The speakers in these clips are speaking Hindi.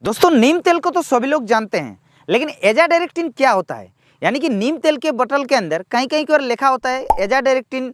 दोस्तों नीम तेल को तो सभी लोग जानते हैं, लेकिन एजाडायरेक्टिन क्या होता है? यानी कि नीम तेल के बोतल के अंदर कहीं कहीं पर लिखा होता है एजाडायरेक्टिन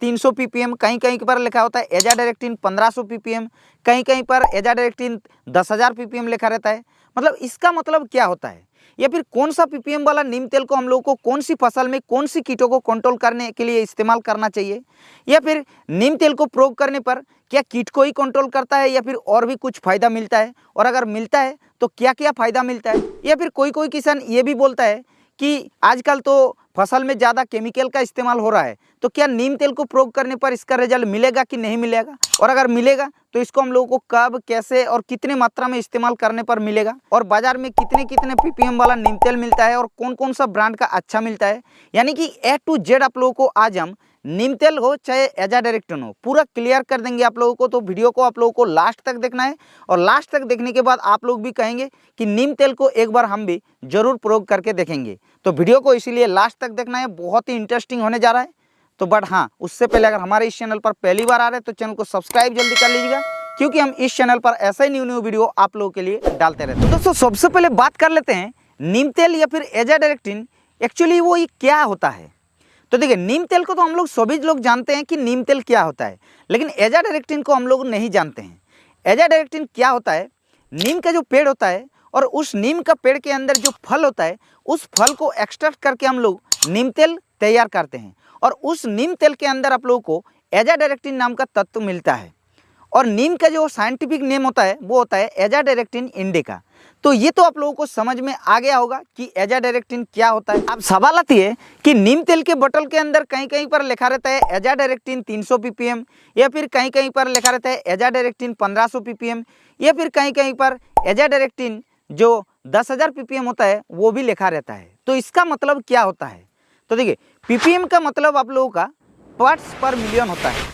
300 ppm, कहीं कहीं पर लिखा होता है एजाडायरेक्टिन 1500 ppm, कहीं कहीं पर एजाडायरेक्टिन 10,000 ppm लिखा रहता है। मतलब इसका मतलब क्या होता है, या फिर कौन सा ppm वाला नीम तेल को हम लोग को कौन सी फसल में कौन सी कीटों को कंट्रोल करने के लिए इस्तेमाल करना चाहिए, या फिर नीम तेल को प्रयोग करने पर क्या कीट को ही कंट्रोल करता है या फिर और भी कुछ फ़ायदा मिलता है, और अगर मिलता है तो क्या क्या फ़ायदा मिलता है। या फिर कोई कोई किसान ये भी बोलता है कि आजकल तो फसल में ज़्यादा केमिकल का इस्तेमाल हो रहा है, तो क्या नीम तेल को प्रयोग करने पर इसका रिजल्ट मिलेगा कि नहीं मिलेगा, और अगर मिलेगा तो इसको हम लोगों को कब, कैसे और कितने मात्रा में इस्तेमाल करने पर मिलेगा, और बाज़ार में कितने कितने ppm वाला नीम तेल मिलता है और कौन कौन सा ब्रांड का अच्छा मिलता है। यानी कि A to Z आप लोगों को आज हम नीम तेल हो चाहे एजाडायरेक्टिन हो पूरा क्लियर कर देंगे आप लोगों को। तो वीडियो को आप लोगों को लास्ट तक देखना है, और लास्ट तक देखने के बाद आप लोग भी कहेंगे कि नीम तेल को एक बार हम भी जरूर प्रयोग करके देखेंगे। तो वीडियो को इसीलिए लास्ट तक देखना है, बहुत ही इंटरेस्टिंग होने जा रहा है। तो बट हाँ, उससे पहले अगर हमारे इस चैनल पर पहली बार आ रहे हैं तो चैनल को सब्सक्राइब जल्दी कर लीजिएगा, क्योंकि हम इस चैनल पर ऐसे ही न्यू वीडियो आप लोगों के लिए डालते रहते हैं। दोस्तों सबसे पहले बात कर लेते हैं नीम तेल या फिर एजाडायरेक्टिन एक्चुअली वो ये क्या होता है। तो देखिए, नीम तेल को तो हम लोग सभी लोग जानते हैं कि नीम तेल क्या होता है, लेकिन एजाडायरेक्टिन को हम लोग नहीं जानते हैं। एजाडायरेक्टिन क्या होता है? नीम का जो पेड़ होता है और उस नीम का पेड़ के अंदर जो फल होता है, उस फल को एक्सट्रैक्ट करके हम लोग नीम तेल तैयार करते हैं, और उस नीम तेल के अंदर आप लोगों को एजाडायरेक्टिन नाम का तत्व मिलता है। और नीम का जो साइंटिफिक नेम होता है वो होता है एजाडायरेक्टिन इंडिका। तो ये तो आप लोगों को समझ में आ गया होगा कि एजाडायरेक्टिन क्या होता है। अब सवाल आती है कि नीम तेल के बोतल के अंदर कहीं कहीं पर लिखा रहता है एजाडायरेक्टिन 300 ppm, या फिर कहीं कहीं पर लिखा रहता है एजाडायरेक्टिन 1500 ppm, या फिर कहीं कहीं पर एजाडायरेक्टिन जो 10,000 ppm होता है वो भी लिखा रहता है। तो इसका मतलब क्या होता है? तो देखिए, ppm का मतलब आप लोगों का पार्ट्स पर मिलियन होता है,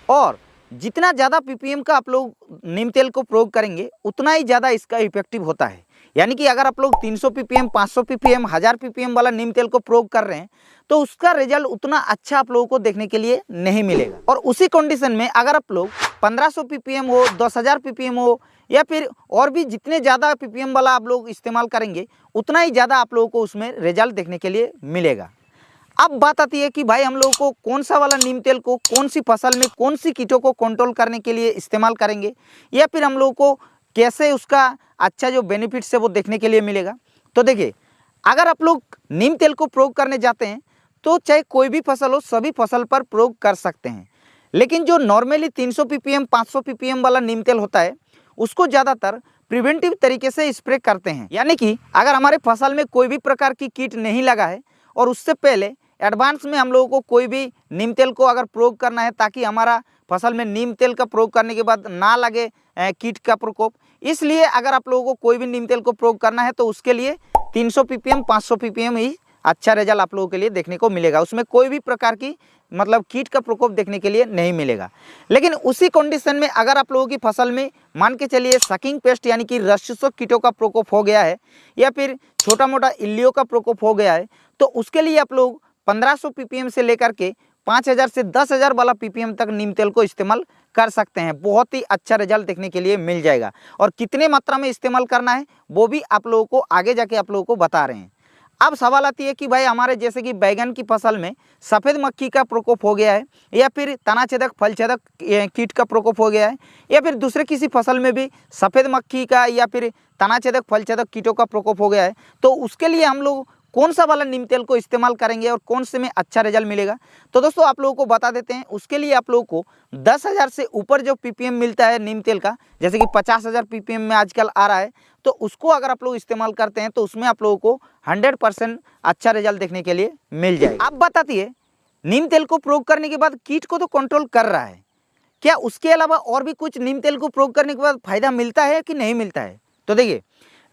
और जितना ज़्यादा ppm का आप लोग नीम तेल को प्रयोग करेंगे उतना ही ज़्यादा इसका इफेक्टिव होता है। यानी कि अगर आप लोग 300 ppm, 500 ppm, 1000 ppm वाला नीम तेल को प्रयोग कर रहे हैं तो उसका रिजल्ट उतना अच्छा आप लोगों को देखने के लिए नहीं मिलेगा। और उसी कंडीशन में अगर आप लोग 1500 ppm हो, 10,000 ppm हो, या फिर और भी जितने ज़्यादा ppm वाला आप लोग इस्तेमाल करेंगे उतना ही ज़्यादा आप लोगों को उसमें रिजल्ट देखने के लिए मिलेगा। अब बात आती है कि भाई हम लोगों को कौन सा वाला नीम तेल को कौन सी फसल में कौन सी कीटों को कंट्रोल करने के लिए इस्तेमाल करेंगे, या फिर हम लोगों को कैसे उसका अच्छा जो बेनिफिट्स है वो देखने के लिए मिलेगा। तो देखिए, अगर आप लोग नीम तेल को प्रयोग करने जाते हैं तो चाहे कोई भी फसल हो सभी फसल पर प्रयोग कर सकते हैं, लेकिन जो नॉर्मली 300 ppm, 500 ppm वाला नीम तेल होता है उसको ज़्यादातर प्रिवेंटिव तरीके से स्प्रे करते हैं। यानी कि अगर हमारे फसल में कोई भी प्रकार की कीट नहीं लगा है और उससे पहले एडवांस में हम लोगों को कोई भी नीम तेल को अगर प्रयोग करना है ताकि हमारा फसल में नीम तेल का प्रयोग करने के बाद ना लगे कीट का प्रकोप, इसलिए अगर आप लोगों को कोई भी नीम तेल को प्रयोग करना है तो उसके लिए 300 ppm, 500 ppm ही अच्छा रिजल्ट आप लोगों के लिए देखने को मिलेगा। उसमें कोई भी प्रकार की मतलब कीट का प्रकोप देखने के लिए नहीं मिलेगा। लेकिन उसी कंडीशन में अगर आप लोगों की फसल में मान के चलिए सकिंग पेस्ट यानी कि रस कीटों का प्रकोप हो गया है, या फिर छोटा मोटा इल्लियों का प्रकोप हो गया है, तो उसके लिए आप लोग 1500 ppm से लेकर के 5000 से 10,000 वाला ppm तक नीम तेल को इस्तेमाल कर सकते हैं। बहुत ही अच्छा रिजल्ट देखने के लिए मिल जाएगा, और कितने मात्रा में इस्तेमाल करना है वो भी आप लोगों को आगे जाके आप लोगों को बता रहे हैं। अब सवाल आती है कि भाई हमारे जैसे कि बैगन की फसल में सफ़ेद मक्खी का प्रकोप हो गया है, या फिर तनाछेदक फलछेदक कीट का प्रकोप हो गया है, या फिर दूसरे किसी फसल में भी सफ़ेद मक्खी का या फिर तनाछेदक फलछेदक कीटों का प्रकोप हो गया है, तो उसके लिए हम लोग कौन सा वाला नीम तेल को इस्तेमाल करेंगे और कौन से में अच्छा रिजल्ट मिलेगा। तो दोस्तों आप लोगों को बता देते हैं, उसके लिए आप लोगों को 10,000 से ऊपर जो ppm मिलता है नीम तेल का, जैसे कि 50,000 ppm में आजकल आ रहा है, तो उसको अगर आप लोग इस्तेमाल करते हैं तो उसमें आप लोगों को 100% अच्छा रिजल्ट देखने के लिए मिल जाएगा। अब बताती है, नीम तेल को प्रयोग करने के बाद कीट को तो कंट्रोल कर रहा है, क्या उसके अलावा और भी कुछ नीम तेल को प्रयोग करने के बाद फायदा मिलता है कि नहीं मिलता है? तो देखिए,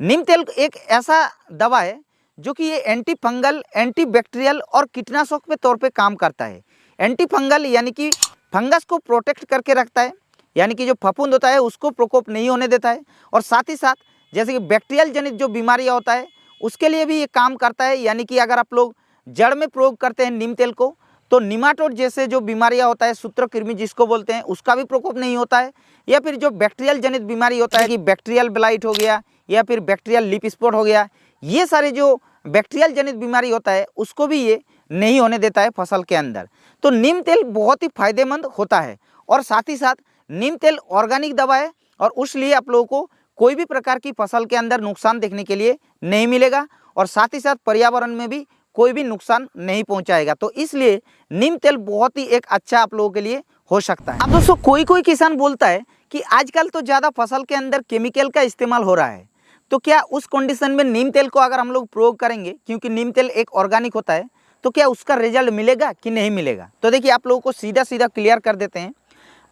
नीम तेल एक ऐसा दवा है जो कि ये एंटी फंगल, एंटी बैक्टीरियल और कीटनाशक के तौर पे काम करता है। एंटी फंगल यानी कि फंगस को प्रोटेक्ट करके रखता है, यानी कि जो फफूंद होता है उसको प्रकोप नहीं होने देता है, और साथ ही साथ जैसे कि बैक्टीरियल जनित जो बीमारियां होता है उसके लिए भी ये काम करता है। यानी कि अगर आप लोग जड़ में प्रयोग करते हैं नीम तेल को तो निमाटोड जैसे जो बीमारियां होता है, सूत्रकृमि जिसको बोलते हैं, उसका भी प्रकोप नहीं होता है, या फिर जो बैक्टीरियल जनित बीमारी होता है कि बैक्टीरियल ब्लाइट हो गया या फिर बैक्टीरियल लीफ स्पॉट हो गया, ये सारे जो बैक्टीरियल जनित बीमारी होता है उसको भी ये नहीं होने देता है फसल के अंदर। तो नीम तेल बहुत ही फायदेमंद होता है और साथ ही साथ नीम तेल ऑर्गेनिक दवा है और उसलिए आप लोगों को कोई भी प्रकार की फसल के अंदर नुकसान देखने के लिए नहीं मिलेगा और साथ ही साथ पर्यावरण में भी कोई भी नुकसान नहीं पहुंचाएगा। तो इसलिए नीम तेल बहुत ही एक अच्छा आप लोगों के लिए हो सकता है। अब दोस्तों कोई किसान बोलता है कि आजकल तो ज़्यादा फसल के अंदर केमिकल का इस्तेमाल हो रहा है, तो क्या उस कंडीशन में नीम तेल को अगर हम लोग प्रयोग करेंगे, क्योंकि नीम तेल एक ऑर्गेनिक होता है, तो क्या उसका रिजल्ट मिलेगा कि नहीं मिलेगा? तो देखिए आप लोगों को सीधा सीधा क्लियर कर देते हैं।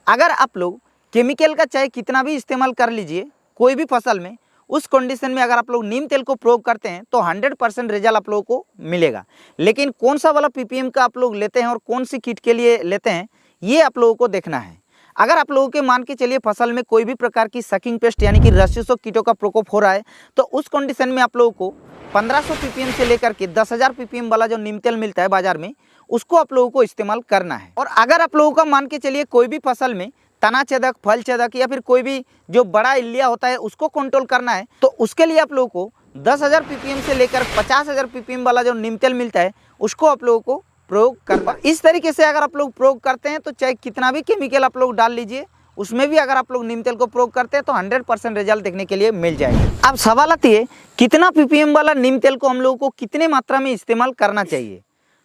अगर आप लोग केमिकल का चाहे कितना भी इस्तेमाल कर लीजिए कोई भी फसल में, उस कंडीशन में अगर आप लोग नीम तेल को प्रयोग करते हैं तो 100% रिजल्ट आप लोगों को मिलेगा। लेकिन कौन सा वाला पीपीएम का आप लोग लेते हैं और कौन सी कीट के लिए लेते हैं, ये आप लोगों को देखना है। अगर आप लोगों के मान के चलिए फसल में कोई भी प्रकार की सकिंग पेस्ट यानी कि रस्सीसों कीटों का प्रकोप हो रहा है, तो उस कंडीशन में आप लोगों को 1500 पीपीएम से लेकर के 10,000 पीपीएम वाला जो नीम तेल मिलता है बाजार में, उसको आप लोगों को इस्तेमाल करना है। और अगर आप लोगों का मान के चलिए कोई भी फसल में तना छेदक, फल छेदक या फिर कोई भी जो बड़ा इल्लिया होता है उसको कंट्रोल करना है, तो उसके लिए आप लोगों को 10,000 पीपीएम से लेकर 50,000 पीपीएम वाला जो नीम तेल मिलता है उसको आप लोगों को प्रयोग करना। इस तरीके से अगर आप लोग प्रयोग करते हैं तो चाहे कितना भी केमिकल आप लोग डाल लीजिए, उसमें भी अगर आप लोग नीम तेल को प्रयोग करते हैं तो 100% रिजल्ट देखने के लिए मिल जाएगा। अब सवाल आती है कितना पीपीएम वाला नीम तेल को हम लोगों को कितने मात्रा में इस्तेमाल करना चाहिए।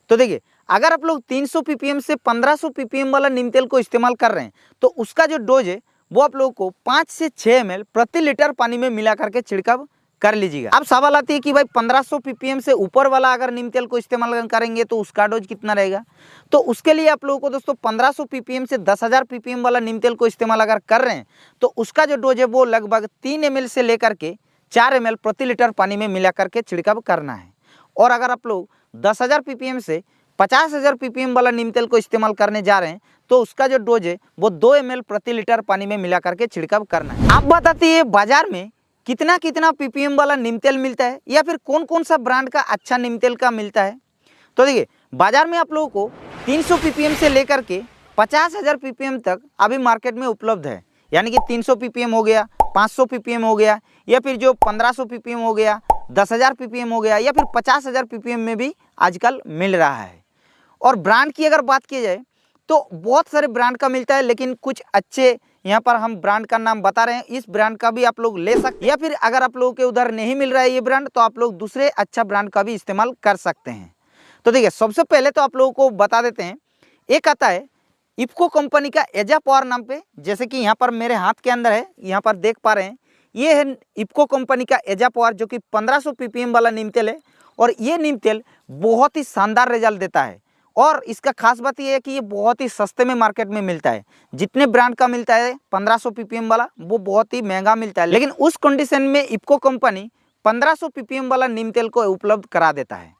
तो देखिए अगर आप लोग 300 पीपीएम से 1500 पीपीएम वाला नीम तेल को इस्तेमाल कर रहे हैं तो उसका जो डोज है वो आप लोगों को 5 से 6 ml प्रति लीटर पानी में मिला करके छिड़काव कर लीजिएगा। अब सवाल आती है कि भाई 1500 पीपीएम से ऊपर वाला अगर नीम तेल को इस्तेमाल करेंगे तो उसका डोज कितना रहेगा। तो उसके लिए आप लोगों को दोस्तों 1500 पीपीएम से 10,000 पीपीएम वाला नीम तेल को इस्तेमाल अगर कर रहे हैं तो उसका जो डोज है वो लगभग 3 ml से लेकर के 4 ml प्रति लीटर पानी में मिला करके छिड़काव करना है। और अगर आप लोग 10,000 पीपीएम से 50,000 पीपीएम वाला नीम तेल को इस्तेमाल करने जा रहे हैं तो उसका जो डोज है वो 2 ml प्रति लीटर पानी में मिला करके छिड़काव करना है। आप बताती है बाजार में कितना कितना पीपीएम वाला नीम तेल मिलता है या फिर कौन कौन सा ब्रांड का अच्छा नीम तेल का मिलता है। तो देखिए बाजार में आप लोगों को 300 पीपीएम से लेकर के 50,000 पीपीएम तक अभी मार्केट में उपलब्ध है, यानी कि 300 पीपीएम हो गया, 500 पीपीएम हो गया या फिर जो 1500 पीपीएम हो गया, 10,000 पीपीएम हो गया या फिर 50,000 पीपीएम में भी आजकल मिल रहा है। और ब्रांड की अगर बात की जाए तो बहुत सारे ब्रांड का मिलता है, लेकिन कुछ अच्छे यहाँ पर हम ब्रांड का नाम बता रहे हैं, इस ब्रांड का भी आप लोग ले सकते हैं या फिर अगर आप लोगों के उधर नहीं मिल रहा है ये ब्रांड तो आप लोग दूसरे अच्छा ब्रांड का भी इस्तेमाल कर सकते हैं। तो देखिए सबसे पहले तो आप लोगों को बता देते हैं, एक आता है इफ्को कंपनी का एजा पावर नाम पे, जैसे कि यहाँ पर मेरे हाथ के अंदर है, यहाँ पर देख पा रहे हैं, ये है इफ्को कंपनी का एजा पावर जो कि 1500 पीपीएम वाला नीम तेल है। और ये नीम तेल बहुत ही शानदार रिजल्ट देता है और इसका खास बात यह है कि ये बहुत ही सस्ते में मार्केट में मिलता है। जितने ब्रांड का मिलता है 1500 पीपीएम वाला वो बहुत ही महंगा मिलता है, लेकिन उस कंडीशन में इफ्को कंपनी 1500 पीपीएम वाला नीम तेल को उपलब्ध करा देता है।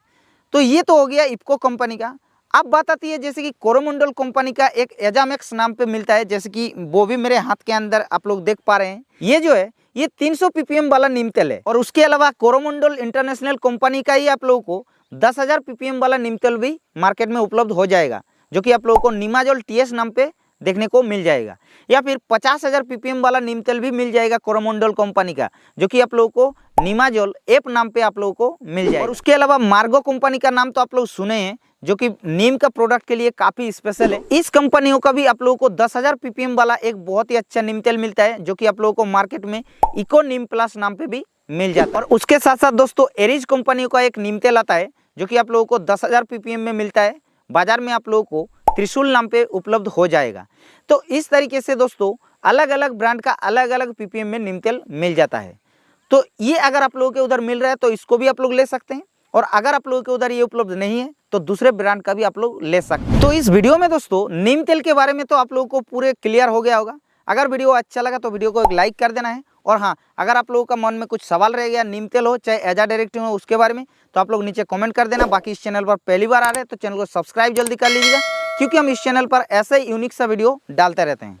तो ये तो हो गया इफ्को कंपनी का। अब बात आती है जैसे कि कोरोमंडल कंपनी का एक एजामैक्स नाम पे मिलता है, जैसे कि वो भी मेरे हाथ के अंदर आप लोग देख पा रहे हैं। ये जो है ये 300 पीपीएम वाला नीम तेल है। और उसके अलावा कोरोमंडल इंटरनेशनल कंपनी का ही आप लोगों को 10,000 पीपीएम वाला नीम तेल भी मार्केट में उपलब्ध हो जाएगा, जो कि आप लोगों को निमाजोल टीएस नाम पे देखने को मिल जाएगा। या फिर 50,000 पीपीएम वाला नीम तेल भी मिल जाएगा कोरोमंडल कंपनी का, जो कि आप लोगों को निमाजोल एप नाम पे आप लोगों को मिल जाएगा। और उसके अलावा मार्गो कंपनी का नाम तो आप लोग सुने हैं, जो कि नीम का प्रोडक्ट के लिए काफ़ी स्पेशल है। इस कंपनियों का भी आप लोगों को 10,000 पीपीएम वाला एक बहुत ही अच्छा नीम तेल मिलता है, जो कि आप लोगों को मार्केट में इको नीम प्लस नाम पे भी मिल जाता है। और उसके साथ साथ दोस्तों एरिज कंपनियों का एक नीम तेल आता है, जो कि आप लोगों को 10,000 पीपीएम में मिलता है। बाजार में आप लोगों को त्रिशूल नाम पे उपलब्ध हो जाएगा। तो इस तरीके से दोस्तों अलग अलग ब्रांड का अलग अलग पीपीएम में नीम तेल मिल जाता है। तो ये अगर आप लोगों के उधर मिल रहा है तो इसको भी आप लोग ले सकते हैं, और अगर आप लोगों के उधर ये उपलब्ध नहीं है तो दूसरे ब्रांड का भी आप लोग ले सकते हैं। तो इस वीडियो में दोस्तों नीम तेल के बारे में तो आप लोगों को पूरे क्लियर हो गया होगा। अगर वीडियो अच्छा लगा तो वीडियो को एक लाइक कर देना है। और हाँ, अगर आप लोगों का मन में कुछ सवाल रह गया, नीम तेल हो चाहे एजा डायरेक्टिन हो उसके बारे में, तो आप लोग नीचे कमेंट कर देना। बाकी इस चैनल पर पहली बार आ रहे हैं तो चैनल को सब्सक्राइब जल्दी कर लीजिएगा, क्योंकि हम इस चैनल पर ऐसे ही यूनिक सा वीडियो डालते रहते हैं।